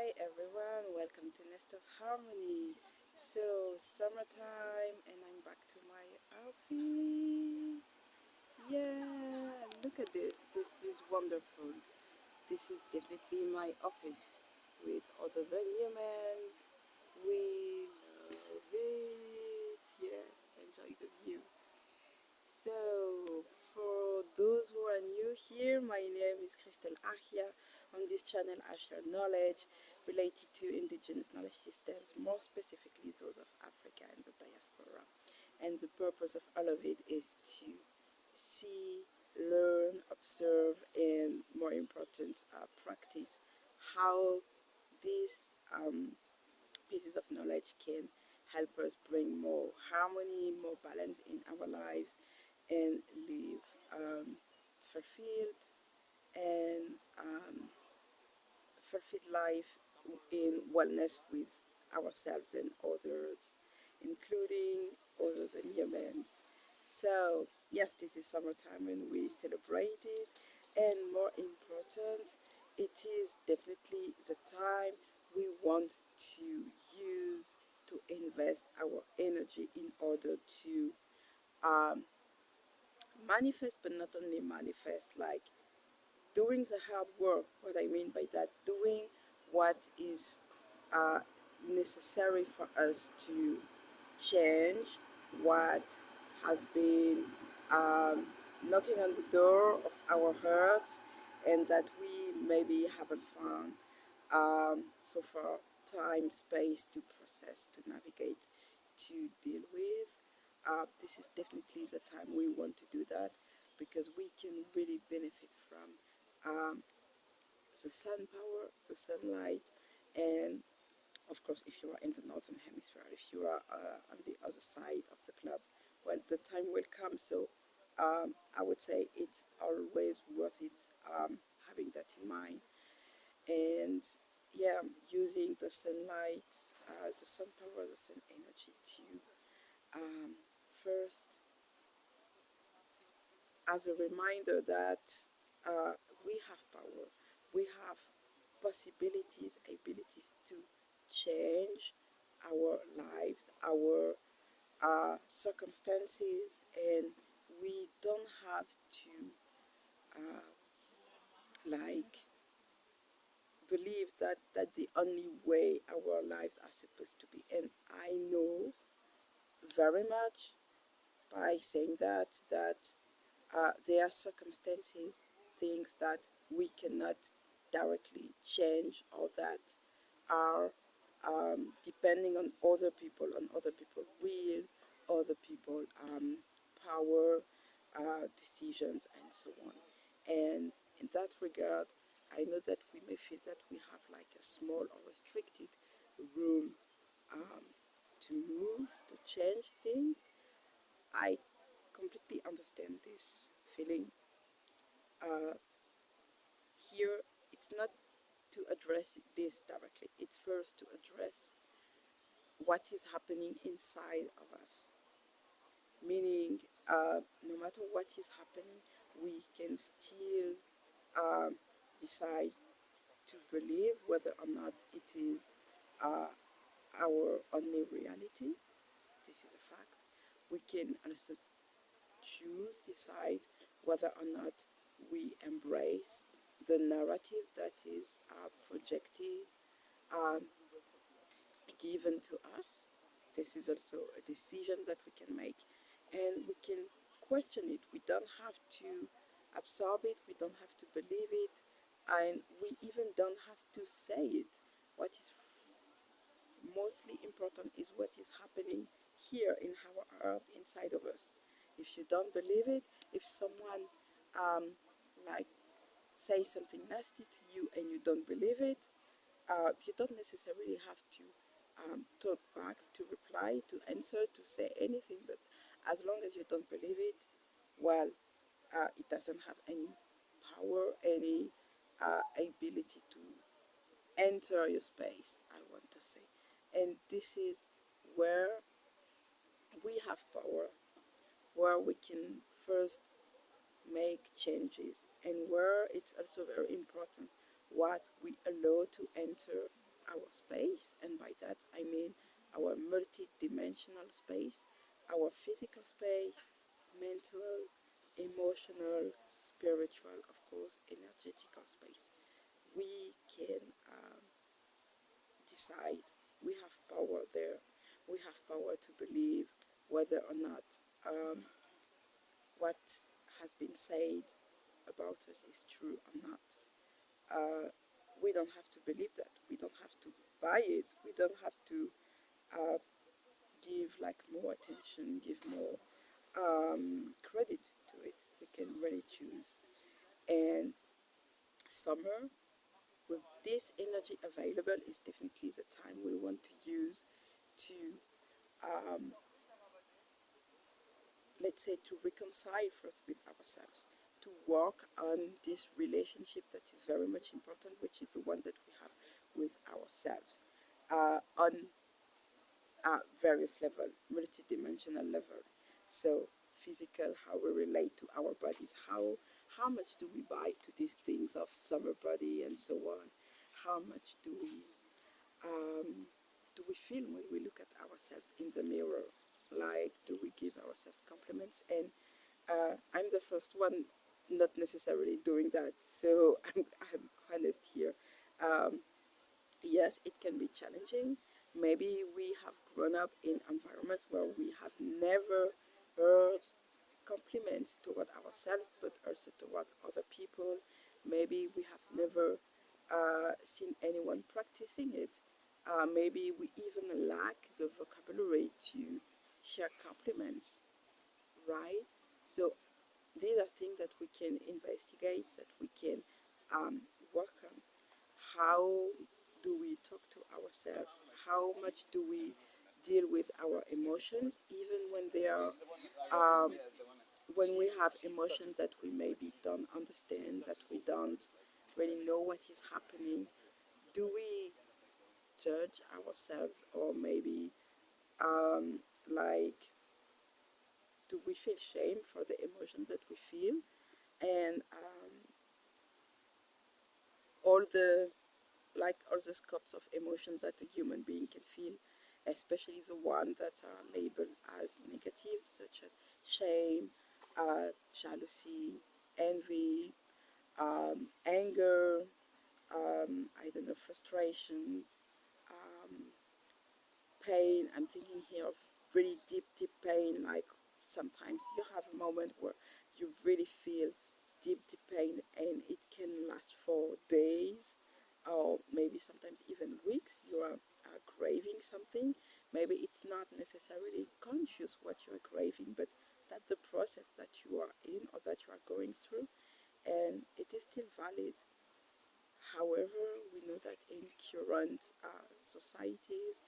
Hi everyone, welcome to Nest of Harmony. So, summertime, and I'm back to my office. Yeah, look at this. This is wonderful. This is definitely my office with other than humans. We love it. Yes, enjoy the view. So, for those who are new here, my name is Crystal Ahia. On this channel, I share knowledge related to indigenous knowledge systems, more specifically those of Africa and the diaspora. And the purpose of all of it is to see, learn, observe, and more important, practice how these pieces of knowledge can help us bring more harmony, more balance in our lives, and live fulfilled and fulfilled life in wellness with ourselves and others, including others and humans. So, yes, this is summertime and we celebrate it, and more important, it is definitely the time we want to use to invest our energy in order to um, manifest, but not only manifest, like doing the hard work. What I mean by that, doing what is uh, necessary for us to change what has been um, knocking on the door of our hearts and that we maybe haven't found so far time, space to process, to navigate, to deal with. This is definitely the time we want to do that because we can really benefit from the sun power, the sunlight, and of course, if you are in the Northern Hemisphere, if you are on the other side of the club, well, the time will come. So I would say it's always worth it having that in mind. And yeah, using the sunlight, the sun power, the sun energy to um, first as a reminder that we have power, we have possibilities, abilities to change our lives, our circumstances, and we don't have to uh, like believe that the only way our lives are supposed to be. And I know very much by saying that there are circumstances, things that we cannot directly change or that are depending on other people, on other people's will, other people power, decisions, and so on. And in that regard, I know that we may feel that we have like a small or restricted room um, to move, to change things. I completely understand this feeling. Uh, Here, it's not to address this directly, it's first to address what is happening inside of us. Meaning, no matter what is happening, we can still um, decide to believe whether or not it is uh, our only reality. This is a fact. We can also choose, decide whether or not we embrace the narrative that is projected, um, given to us. This is also a decision that we can make, and we can question it. We don't have to absorb it, we don't have to believe it, and we even don't have to say it. What is mostly important is what is happening here in our heart inside of us. If you don't believe it, if someone um, like say something nasty to you and you don't believe it, you don't necessarily have to talk back, to reply, to answer, to say anything. But as long as you don't believe it, well, it doesn't have any power, any ability to enter your space, I want to say. And this is where we have power, where we can first make changes, and where it's also very important what we allow to enter our space, and by that I mean our multi-dimensional space, our physical space, mental, emotional, spiritual, of course, energetical space. We can decide. We have power there. We have power to believe whether or not um, what has been said about us is true or not. Uh, we don't have to believe that. We don't have to buy it. We don't have to uh, give like more attention, give more credit to it. We can really choose. And summer, with this energy available, is definitely the time we want to use to, um, let's say, to reconcile first with ourselves, to work on this relationship that is very much important, which is the one that we have with ourselves, on various level, multidimensional level. So physical, how we relate to our bodies, how much do we buy to these things of summer body and so on? How much do we feel when we look at ourselves in the mirror? Like, do we give ourselves compliments? And I'm the first one not necessarily doing that, so I'm honest here. Um, yes, it can be challenging. Maybe we have grown up in environments where we have never heard compliments toward ourselves, but also toward other people. Maybe we have never seen anyone practicing it. Maybe we even lack the vocabulary to share compliments, right? So these are things that we can investigate, that we can work on. How do we talk to ourselves? How much do we deal with our emotions, even um, when we have emotions that we maybe don't understand, that we don't really know what is happening? Do we judge ourselves, or maybe like, do we feel shame for the emotion that we feel? And all the all the scopes of emotions that a human being can feel, especially the ones that are labeled as negative, such as shame, jealousy, envy, anger, I don't know, frustration, um, pain. I'm thinking here of really deep, deep pain. Like sometimes you have a moment where you really feel deep, deep pain, and it can last for days, or maybe sometimes even weeks. You are craving something. Maybe it's not necessarily conscious what you are craving, but that's the process that you are in or that you are going through, and it is still valid. However, we know that in current societies,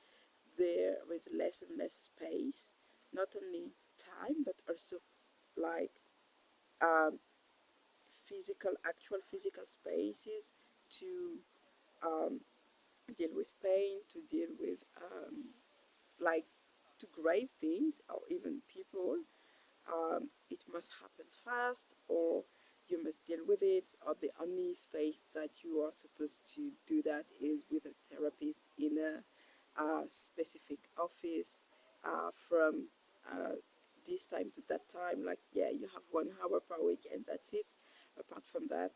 there is less and less space, not only time, but also like um, actual physical spaces to um, deal with pain, to deal with like to grave things or even people. It must happen fast, or you must deal with it, or the only space that you are supposed to do that is with a therapist in a specific office, from this time to that time. Like, yeah, you have 1 hour per week, and that's it. Apart from that,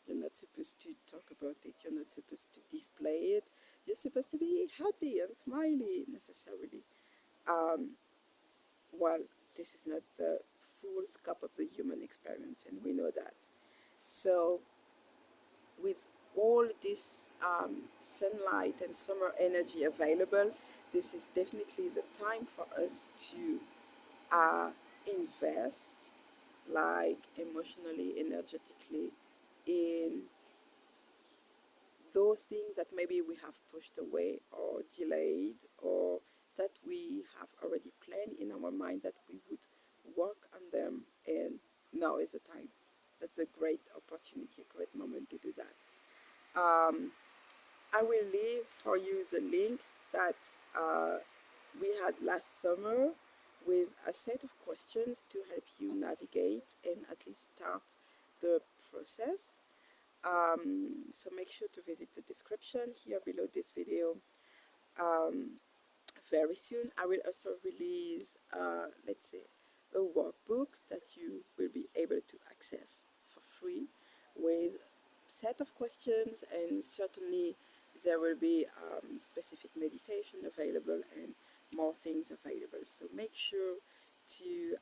you're not supposed to talk about it, you're not supposed to display it, you're supposed to be happy and smiley necessarily. Um, well, this is not the full scope of the human experience, and we know that. So, with all this sunlight and summer energy available, this is definitely the time for us to uh, invest, like emotionally, energetically, in those things that maybe we have pushed away or delayed, or that we have already planned in our mind that we would work on them, and now is the time. That's a great opportunity, a great moment to do that. um, I will leave for you the links that we had last summer, with a set of questions to help you navigate and at least start the process. So make sure to visit the description here below this video. Um, Very soon I will also release, let's say, a workbook that you will be able to access for free with set of questions, and certainly there will be specific meditation available and more things available. So make sure to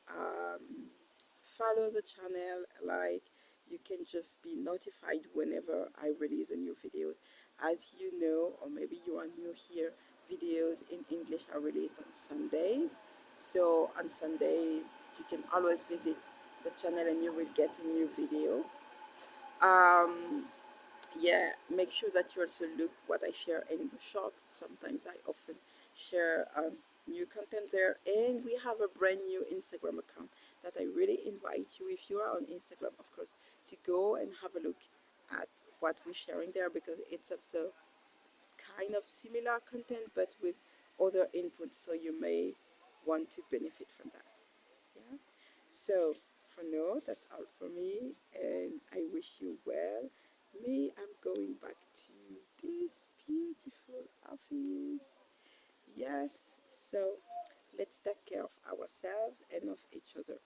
follow the channel, like, you can just be notified whenever I release a new videos. As you know, or maybe you are new here, videos in English are released on Sundays. So on Sundays, you can always visit the channel and you will get a new video. Um, yeah, make sure that you also look what I share in the shorts. Sometimes I often share new content there, and we have a brand new Instagram account that I really invite you, if you are on Instagram, of course, to go and have a look at what we're sharing there, because it's also kind of similar content but with other inputs, so you may want to benefit from that. Yeah. So for now, that's all for me, and I wish you well. Me, I'm going back to this beautiful office. Yes. So let's take care of ourselves and of each other.